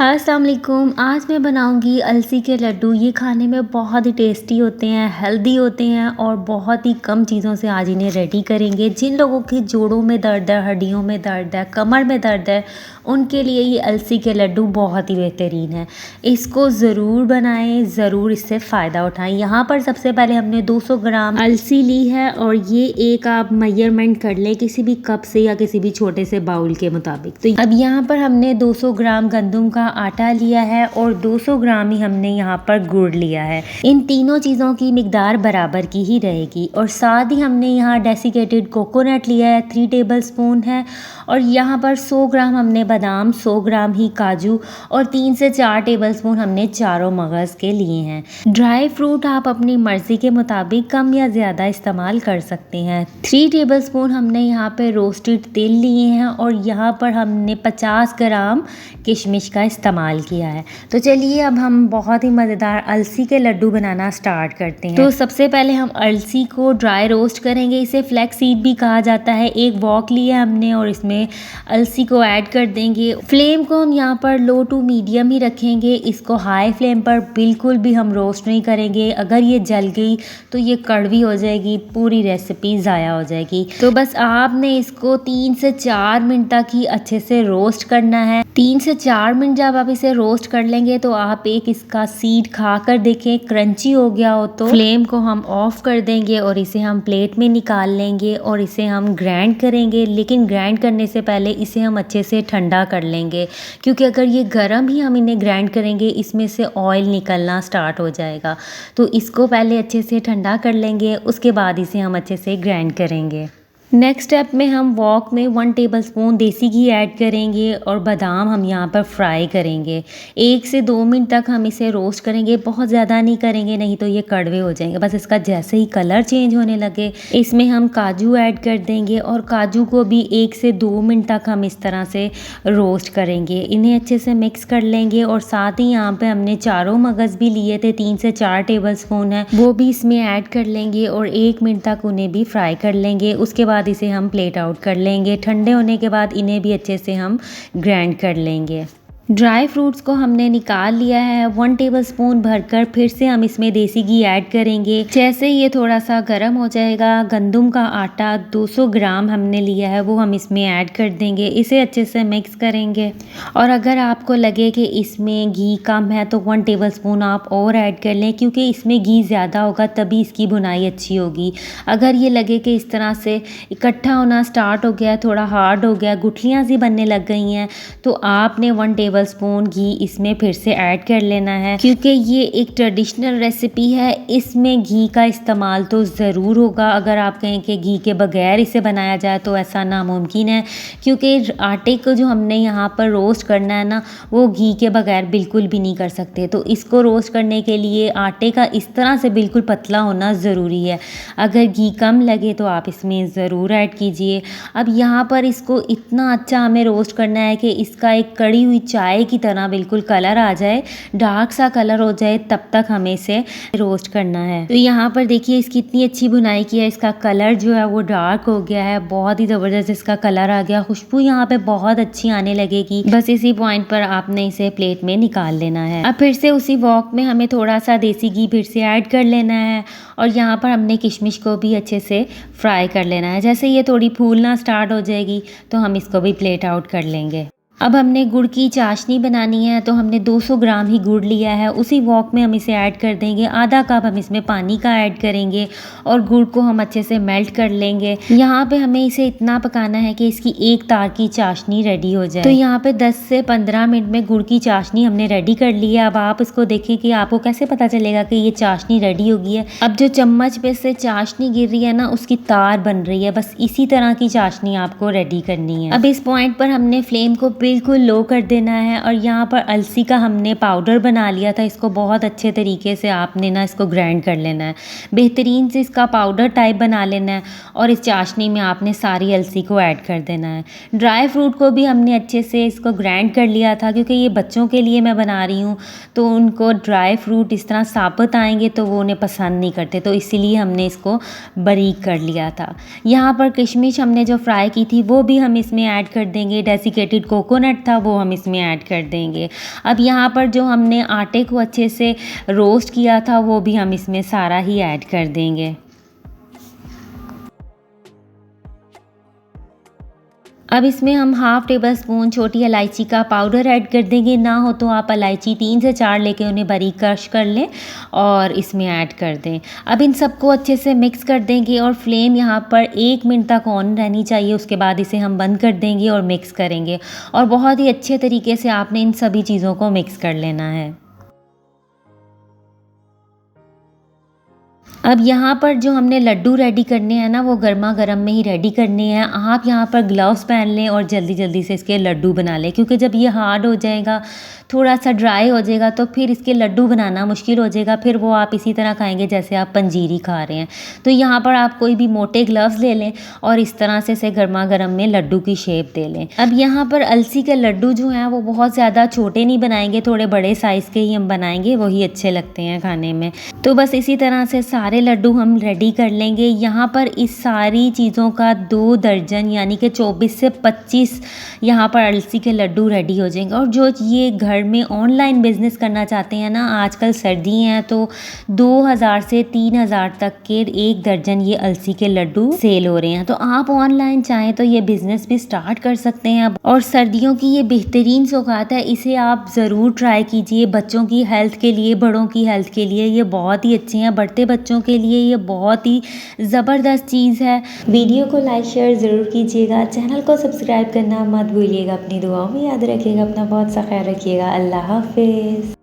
अस्सलाम वालेकुम। आज मैं बनाऊंगी अलसी के लड्डू। ये खाने में बहुत ही टेस्टी होते हैं, हेल्दी होते हैं और बहुत ही कम चीज़ों से आज इन्हें रेडी करेंगे। जिन लोगों के जोड़ों में दर्द है, हड्डियों में दर्द है, कमर में दर्द है, उनके लिए ये अलसी के लड्डू बहुत ही बेहतरीन है। इसको ज़रूर बनाएं, ज़रूर इससे फ़ायदा उठाएं। यहाँ पर सबसे पहले हमने 200 ग्राम अलसी ली है और ये एक आप मेजरमेंट कर लें किसी भी कप से या किसी भी छोटे से बाउल के मुताबिक। तो अब यहाँ पर हमने 200 ग्राम गंदम का आटा लिया है और 200 ग्राम ही हमने यहाँ पर गुड़ लिया है। इन तीनों चीज़ों की मिकदार बराबर की ही रहेगी। और साथ ही हमने यहाँ डेसिकेटेड कोकोनट लिया है, 3 टेबल स्पून है। और यहाँ पर 100 ग्राम हमने बादाम, 100 ग्राम ही काजू और 3 से 4 टेबल स्पून हमने चारों मगज़ के लिए हैं। ड्राई फ्रूट आप अपनी मर्ज़ी के मुताबिक कम या ज़्यादा इस्तेमाल कर सकते हैं। 3 टेबल स्पून हमने यहाँ पे रोस्टेड तिल लिए हैं और यहाँ पर हमने 50 ग्राम किशमिश का इस्तेमाल किया है। तो चलिए अब हम बहुत ही मज़ेदार अलसी के लड्डू बनाना स्टार्ट करते हैं। तो सबसे पहले हम अलसी को ड्राई रोस्ट करेंगे। इसे फ्लैक्स सीड भी कहा जाता है। एक वॉक लिया हमने और इसमें अलसी को ऐड कर देंगे। फ्लेम को हम यहाँ पर लो टू मीडियम ही रखेंगे। इसको हाई फ्लेम पर बिल्कुल भी हम रोस्ट नहीं करेंगे। अगर ये जल गई तो ये कड़वी हो जाएगी, पूरी रेसिपी ज़ाया हो जाएगी। तो बस आपने इसको 3 से 4 मिनट तक ही अच्छे से रोस्ट करना है। 3 से 4 मिनट जब आप इसे रोस्ट कर लेंगे तो आप एक इसका सीड खा कर देखें, क्रंची हो गया हो तो फ्लेम को हम ऑफ कर देंगे और इसे हम प्लेट में निकाल लेंगे और इसे हम ग्राइंड करेंगे। लेकिन ग्राइंड करने से पहले इसे हम अच्छे से ठंडा कर लेंगे, क्योंकि अगर ये गर्म ही हम इन्हें ग्राइंड करेंगे इसमें से ऑयल निकलना स्टार्ट हो जाएगा। तो इसको पहले अच्छे से ठंडा कर लेंगे, उसके बाद इसे हम अच्छे से ग्राइंड करेंगे। नेक्स्ट स्टेप में हम वॉक में 1 टेबल स्पून देसी घी ऐड करेंगे और बादाम हम यहाँ पर फ्राई करेंगे। 1 से 2 मिनट तक हम इसे रोस्ट करेंगे, बहुत ज़्यादा नहीं करेंगे, नहीं तो ये कड़वे हो जाएंगे। बस इसका जैसे ही कलर चेंज होने लगे इसमें हम काजू ऐड कर देंगे और काजू को भी 1 से 2 मिनट तक हम इस तरह से रोस्ट करेंगे। इन्हें अच्छे से मिक्स कर लेंगे और साथ ही यहाँ पर हमने चारों मगज़ भी लिए थे, 3 से 4 टेबल स्पून है, वो भी इसमें ऐड कर लेंगे और 1 मिनट तक उन्हें भी फ्राई कर लेंगे। उसके बाद इसे हम प्लेट आउट कर लेंगे। ठंडे होने के बाद इन्हें भी अच्छे से हम ग्राइंड कर लेंगे। ड्राई फ्रूट्स को हमने निकाल लिया है। 1 टेबल स्पून भरकर फिर से हम इसमें देसी घी ऐड करेंगे। जैसे ये थोड़ा सा गर्म हो जाएगा, गंदम का आटा 200 ग्राम हमने लिया है वो हम इसमें ऐड कर देंगे। इसे अच्छे से मिक्स करेंगे और अगर आपको लगे कि इसमें घी कम है तो 1 टेबल स्पून आप और ऐड कर लें, क्योंकि इसमें घी ज़्यादा होगा तभी इसकी भुनाई अच्छी होगी। अगर ये लगे कि इस तरह से इकट्ठा होना स्टार्ट हो गया, थोड़ा हार्ड हो गया, गुठलियाँ सी बनने लग गई हैं, तो आपने 1 टेबल स्पून घी इसमें फिर से ऐड कर लेना है। क्योंकि ये एक ट्रेडिशनल रेसिपी है, इसमें घी का इस्तेमाल तो ज़रूर होगा। अगर आप कहें कि घी के बगैर इसे बनाया जाए तो ऐसा नामुमकिन है, क्योंकि आटे को जो हमने यहाँ पर रोस्ट करना है ना, वो घी के बगैर बिल्कुल भी नहीं कर सकते। तो इसको रोस्ट करने के लिए आटे का इस तरह से बिल्कुल पतला होना ज़रूरी है। अगर घी कम लगे तो आप इसमें ज़रूर ऐड कीजिए। अब यहाँ पर इसको इतना अच्छा हमें रोस्ट करना है कि इसका एक कड़ी हुई चाय की तरह बिल्कुल कलर आ जाए, डार्क सा कलर हो जाए, तब तक हमें इसे रोस्ट करना है। तो यहाँ पर देखिए इसकी इतनी अच्छी भुनाई की है, इसका कलर जो है वो डार्क हो गया है, बहुत ही ज़बरदस्त इसका कलर आ गया। खुशबू यहाँ पे बहुत अच्छी आने लगेगी। बस इसी पॉइंट पर आपने इसे प्लेट में निकाल लेना है। अब फिर से उसी वॉक में हमें थोड़ा सा देसी घी फिर से ऐड कर लेना है और यहाँ पर हमने किशमिश को भी अच्छे से फ्राई कर लेना है। जैसे ये थोड़ी फूलना स्टार्ट हो जाएगी तो हम इसको भी प्लेट आउट कर लेंगे। अब हमने गुड़ की चाशनी बनानी है, तो हमने 200 ग्राम ही गुड़ लिया है। उसी वॉक में हम इसे ऐड कर देंगे। आधा कप हम इसमें पानी का ऐड करेंगे और गुड़ को हम अच्छे से मेल्ट कर लेंगे। यहाँ पे हमें इसे इतना पकाना है कि इसकी एक तार की चाशनी रेडी हो जाए। तो यहाँ पे 10 से 15 मिनट में गुड़ की चाशनी हमने रेडी कर ली है। अब आप इसको देखें कि आपको कैसे पता चलेगा कि ये चाशनी रेडी हो गई है। अब जो चम्मच पे से चाशनी गिर रही है ना, उसकी तार बन रही है। बस इसी तरह की चाशनी आपको रेडी करनी है। अब इस पॉइंट पर हमने फ्लेम को बिल्कुल लो कर देना है और यहाँ पर अलसी का हमने पाउडर बना लिया था। इसको बहुत अच्छे तरीके से आपने ना इसको ग्राइंड कर लेना है, बेहतरीन से इसका पाउडर टाइप बना लेना है और इस चाशनी में आपने सारी अलसी को ऐड कर देना है। ड्राई फ्रूट को भी हमने अच्छे से इसको ग्राइंड कर लिया था, क्योंकि ये बच्चों के लिए मैं बना रही हूँ तो उनको ड्राई फ्रूट इस तरह साबुत आएंगे तो वो उन्हें पसंद नहीं करते, तो इसीलिए हमने इसको बारीक कर लिया था। यहाँ पर किशमिश हमने जो फ्राई की थी वो भी हम इसमें ऐड कर देंगे। डेसिकेटेड कोको कोकोनट था वो हम इसमें ऐड कर देंगे। अब यहाँ पर जो हमने आटे को अच्छे से रोस्ट किया था वो भी हम इसमें सारा ही ऐड कर देंगे। अब इसमें हम हाफ़ टेबल स्पून छोटी इलायची का पाउडर ऐड कर देंगे। ना हो तो आप इलायची 3 से 4 लेके उन्हें बारीक क्रश कर लें और इसमें ऐड कर दें। अब इन सबको अच्छे से मिक्स कर देंगे और फ्लेम यहाँ पर 1 मिनट तक ऑन रहनी चाहिए। उसके बाद इसे हम बंद कर देंगे और मिक्स करेंगे और बहुत ही अच्छे तरीके से आपने इन सभी चीज़ों को मिक्स कर लेना है। अब यहाँ पर जो हमने लड्डू रेडी करने हैं ना वो गर्मा गर्म में ही रेडी करने हैं। आप यहाँ पर ग्लव्स पहन लें और जल्दी जल्दी से इसके लड्डू बना लें, क्योंकि जब ये हार्ड हो जाएगा, थोड़ा सा ड्राई हो जाएगा तो फिर इसके लड्डू बनाना मुश्किल हो जाएगा। फिर वो आप इसी तरह खाएंगे जैसे आप पंजीरी खा रहे हैं। तो यहाँ पर आप कोई भी मोटे ग्लव्स ले लें और इस तरह से इसे गर्मा गर्म में लड्डू की शेप दे लें। अब यहाँ पर अलसी के लड्डू जो हैं वो बहुत ज़्यादा छोटे नहीं बनाएंगे, थोड़े बड़े साइज़ के ही हम बनाएंगे, वही अच्छे लगते हैं खाने में। तो बस इसी तरह से सारे लड्डू हम रेडी कर लेंगे। यहाँ पर इस सारी चीज़ों का 2 दर्जन यानी कि 24 से 25 यहाँ पर अलसी के लड्डू रेडी हो जाएंगे। और जो ये घर में ऑनलाइन बिजनेस करना चाहते हैं ना, आजकल सर्दी हैं तो 2000 से 3000 तक के 1 दर्जन ये अलसी के लड्डू सेल हो रहे हैं। तो आप ऑनलाइन चाहें तो ये बिज़नेस भी स्टार्ट कर सकते हैं। और सर्दियों की ये बेहतरीन सौगात है, इसे आप ज़रूर ट्राई कीजिए। बच्चों की हेल्थ के लिए, बड़ों की हेल्थ के लिए ये बहुत ही अच्छे हैं। बढ़ते बच्चों के लिए ये बहुत ही ज़बरदस्त चीज़ है। वीडियो को लाइक शेयर ज़रूर कीजिएगा, चैनल को सब्सक्राइब करना मत भूलिएगा। अपनी दुआओं में याद रखिएगा, अपना बहुत सा ख्याल रखिएगा। अल्लाह हाफिज़।